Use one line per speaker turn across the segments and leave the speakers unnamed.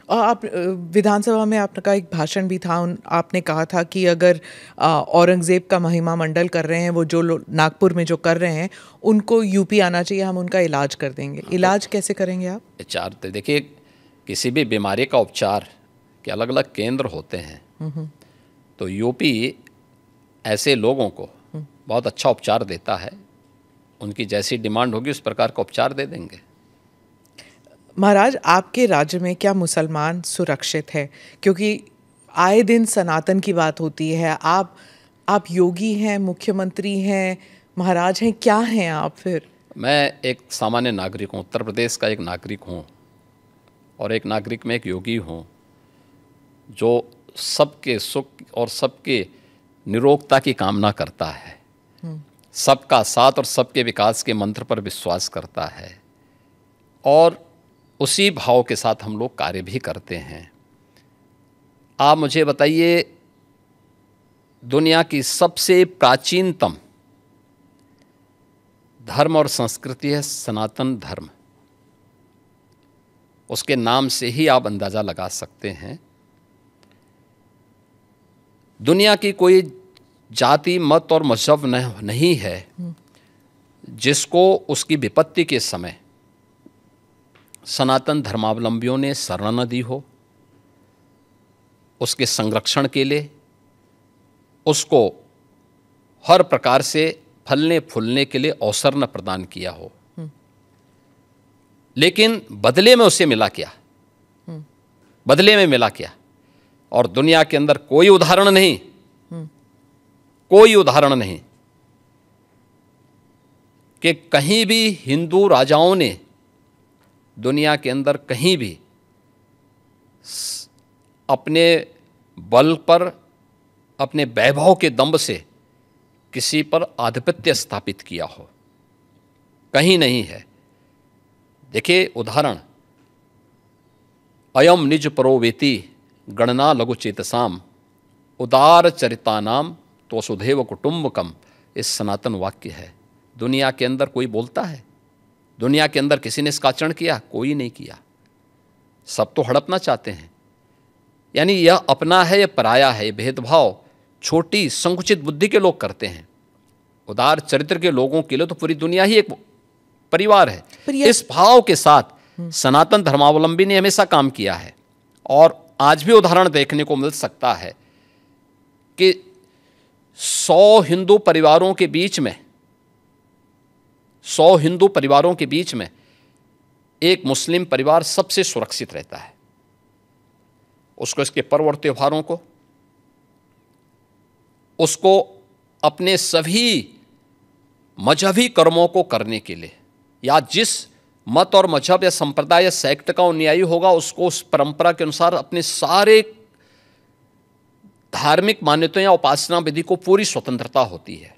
और आप विधानसभा में आपका एक भाषण भी था, आपने कहा था कि अगर औरंगज़ेब का महिमा मंडल कर रहे हैं वो जो लोग नागपुर में जो कर रहे हैं उनको यूपी आना चाहिए, हम उनका इलाज कर देंगे।
हाँ, तो
इलाज कैसे करेंगे आप?
उपचार तो देखिए, किसी भी बीमारी का उपचार के अलग अलग केंद्र होते हैं। तो यूपी ऐसे लोगों को बहुत अच्छा उपचार देता है। उनकी जैसी डिमांड होगी उस प्रकार का उपचार दे देंगे।
महाराज, आपके राज्य में क्या मुसलमान सुरक्षित है? क्योंकि आए दिन सनातन की बात होती है। आप योगी हैं, मुख्यमंत्री हैं, महाराज हैं, क्या हैं आप फिर?
मैं एक सामान्य नागरिक हूँ, उत्तर प्रदेश का एक नागरिक हूँ, और एक नागरिक में एक योगी हूँ जो सबके सुख और सबके निरोगता की कामना करता है, सबका साथ और सबके विकास के मंत्र पर विश्वास करता है, और उसी भाव के साथ हम लोग कार्य भी करते हैं। आप मुझे बताइए, दुनिया की सबसे प्राचीनतम धर्म और संस्कृति है सनातन धर्म। उसके नाम से ही आप अंदाज़ा लगा सकते हैं। दुनिया की कोई जाति, मत और मजहब नहीं है जिसको उसकी विपत्ति के समय सनातन धर्मावलंबियों ने शरण न दी हो, उसके संरक्षण के लिए उसको हर प्रकार से फलने फूलने के लिए अवसर न प्रदान किया हो। लेकिन बदले में उसे मिला क्या? बदले में मिला क्या? और दुनिया के अंदर कोई उदाहरण नहीं, कोई उदाहरण नहीं कि कहीं भी हिंदू राजाओं ने दुनिया के अंदर कहीं भी अपने बल पर, अपने वैभव के दंभ से किसी पर आधिपत्य स्थापित किया हो, कहीं नहीं है। देखिए उदाहरण, अयम निज परोवेति गणना लघु चेतसाम उदार चरितानाम तो वसुधैव कुटुंबकम, इस सनातन वाक्य है। दुनिया के अंदर कोई बोलता है? दुनिया के अंदर किसी ने इसका आचरण किया? कोई नहीं किया। सब तो हड़पना चाहते हैं। यानी यह अपना है, यह पराया है, भेदभाव छोटी संकुचित बुद्धि के लोग करते हैं। उदार चरित्र के लोगों के लिए तो पूरी दुनिया ही एक परिवार है। इस भाव के साथ सनातन धर्मावलंबी ने हमेशा काम किया है, और आज भी उदाहरण देखने को मिल सकता है कि 100 हिंदू परिवारों के बीच में, 100 हिंदू परिवारों के बीच में एक मुस्लिम परिवार सबसे सुरक्षित रहता है। उसको इसके पर्व और त्योहारों को, उसको अपने सभी मजहबी कर्मों को करने के लिए, या जिस मत और मजहब या संप्रदाय या सेक्ट का अनुयायी होगा उसको उस परंपरा के अनुसार अपने सारे धार्मिक मान्यताओं या उपासना विधि को पूरी स्वतंत्रता होती है।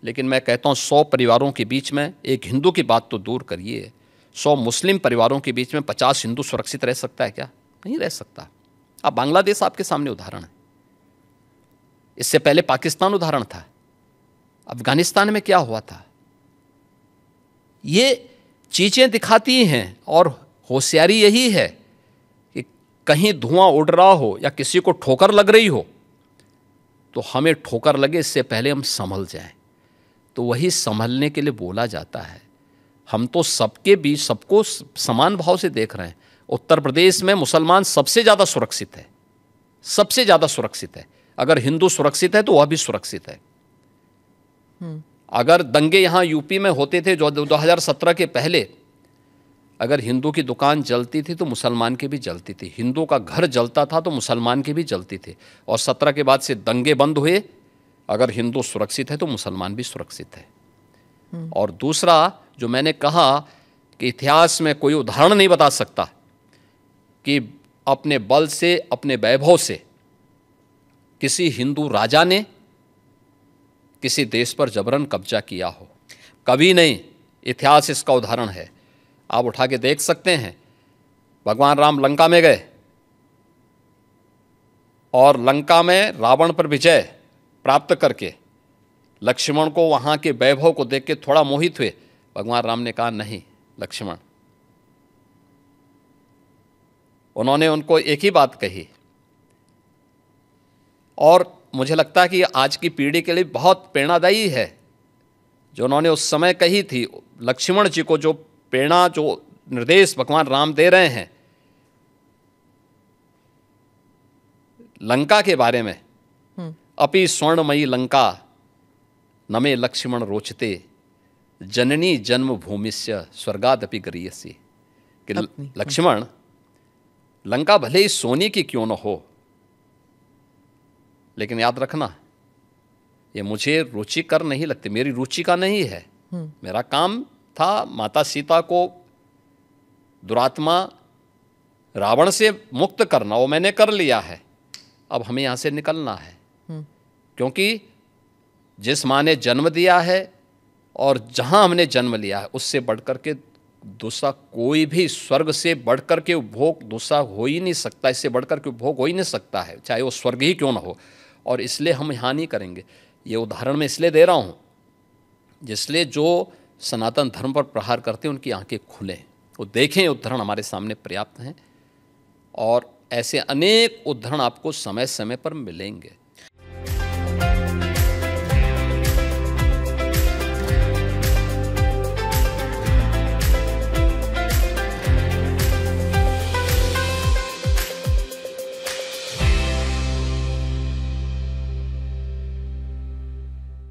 लेकिन मैं कहता हूँ 100 परिवारों के बीच में, एक हिंदू की बात तो दूर करिए, 100 मुस्लिम परिवारों के बीच में 50 हिंदू सुरक्षित रह सकता है क्या? नहीं रह सकता। अब बांग्लादेश आपके सामने उदाहरण है, इससे पहले पाकिस्तान उदाहरण था, अफगानिस्तान में क्या हुआ था। ये चीजें दिखाती हैं, और होशियारी यही है कि कहीं धुआं उड़ रहा हो या किसी को ठोकर लग रही हो तो हमें ठोकर लगे इससे पहले हम संभल जाएं। तो वही संभलने के लिए बोला जाता है। हम तो सबके बीच सबको समान भाव से देख रहे हैं। उत्तर प्रदेश में मुसलमान सबसे ज़्यादा सुरक्षित है, सबसे ज़्यादा सुरक्षित है। अगर हिंदू सुरक्षित है तो वह भी सुरक्षित है। अगर दंगे यहाँ यूपी में होते थे जो 2017 के पहले, अगर हिंदू की दुकान जलती थी तो मुसलमान की भी जलती थी, हिंदू का घर जलता था तो मुसलमान की भी जलती थी। और 17 के बाद से दंगे बंद हुए। अगर हिंदू सुरक्षित है तो मुसलमान भी सुरक्षित है। और दूसरा जो मैंने कहा कि इतिहास में कोई उदाहरण नहीं बता सकता कि अपने बल से, अपने वैभव से किसी हिंदू राजा ने किसी देश पर जबरन कब्जा किया हो, कभी नहीं। इतिहास इसका उदाहरण है, आप उठा के देख सकते हैं। भगवान राम लंका में गए और लंका में रावण पर विजय प्राप्त करके लक्ष्मण को वहाँ के वैभव को देख के थोड़ा मोहित हुए। भगवान राम ने कहा, नहीं लक्ष्मण, उन्होंने उनको एक ही बात कही, और मुझे लगता है कि आज की पीढ़ी के लिए बहुत प्रेरणादायी है जो उन्होंने उस समय कही थी। लक्ष्मण जी को जो प्रेरणा, जो निर्देश भगवान राम दे रहे हैं लंका के बारे में, अपि स्वर्णमयी लंका नमे लक्ष्मण रोचते, जननी जन्म भूमिस्य स्वर्गादपि गरीयसी, कि लक्ष्मण, लंका भले ही सोने की क्यों न हो, लेकिन याद रखना ये मुझे रुचिकर नहीं लगती, मेरी रुचि का नहीं है। मेरा काम था माता सीता को दुरात्मा रावण से मुक्त करना, वो मैंने कर लिया है। अब हमें यहाँ से निकलना है, क्योंकि जिस माँ ने जन्म दिया है और जहाँ हमने जन्म लिया है उससे बढ़कर के दूसरा कोई भी, स्वर्ग से बढ़कर के उपभोग दूसरा हो ही नहीं सकता, इससे बढ़कर के उपभोग हो ही नहीं सकता है, चाहे वो स्वर्ग ही क्यों ना हो। और इसलिए हम यहाँ नहीं करेंगे। ये उदाहरण मैं इसलिए दे रहा हूँ जिसलिए जो सनातन धर्म पर प्रहार करते हैं उनकी आंखें खुलें, वो देखें। उदाहरण हमारे सामने पर्याप्त हैं और ऐसे अनेक उदाहरण आपको समय समय पर मिलेंगे।